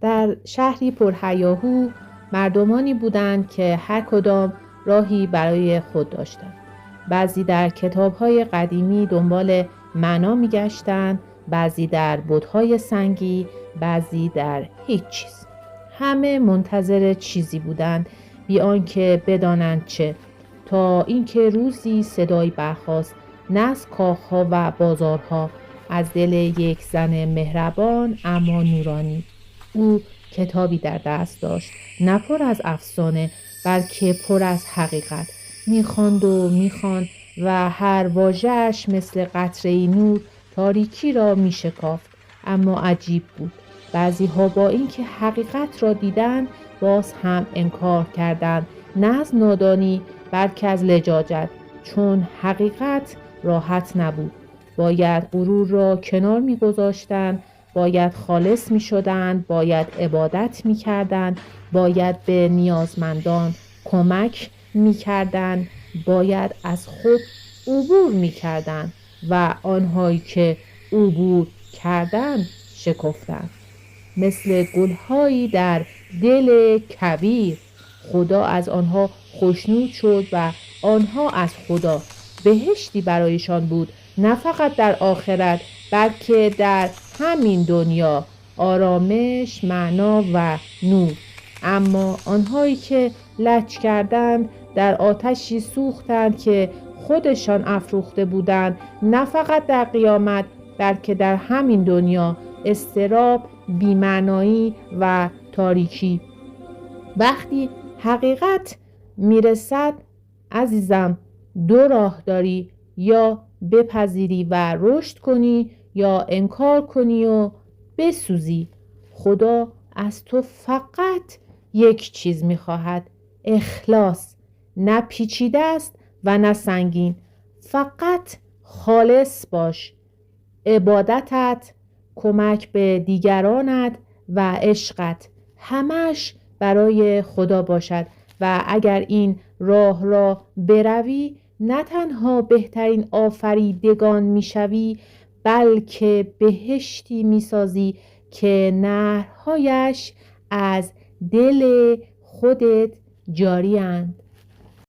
در شهری پرهیاهو مردمانی بودند که هر کدام راهی برای خود داشتند. بعضی در کتاب‌های قدیمی دنبال معنا می‌گشتند، بعضی در بت‌های سنگی، بعضی در هیچ چیز. همه منتظر چیزی بودند بی آنکه بدانند چه، تا اینکه روزی صدایی برخاست نه از کاخ‌ها و بازارها، از دل یک زن مهربان اما نورانی. او کتابی در دست داشت، نه پر از افسانه بلکه پر از حقیقت. میخواند و میخواند و هر واژه‌اش مثل قطره‌ای نور تاریکی را میشکافت. اما عجیب بود، بعضی ها با اینکه حقیقت را دیدند باز هم انکار کردند، نه از نادانی بلکه از لجاجت، چون حقیقت راحت نبود. باید غرور را کنار می‌گذاشتند، باید خالص می‌شدند، باید عبادت می‌کردند، باید به نیازمندان کمک می‌کردند، باید از خود عبور می‌کردند و آنهایی که عبور کردند شکفتند. مثل گل‌هایی در دل کویر خدا از آنها خوشنود شد و آنها از خدا. بهشتی برایشان بود، نه فقط در آخرت بلکه در همین دنیا، آرامش، معنا و نور. اما آنهایی که لج کردند در آتشی سوختند که خودشان افروخته بودند، نه فقط در قیامت بلکه در همین دنیا، اضطراب، بی‌معنایی و تاریکی. وقتی حقیقت میرسد عزیزم، دو راه داری، یا بپذیری و رشد کنی یا انکار کنی و بسوزی. خدا از تو فقط یک چیز میخواهد: اخلاص. نه پیچیده است و نه سنگین، فقط خالص باش. عبادتت، کمک به دیگرانت و عشقت همش برای خدا باشد و اگر این راه را بروی نه تنها بهترین آفریدگان میشوی بلکه بهشتی میسازی که نهرهایش از دل خودت جاری اند.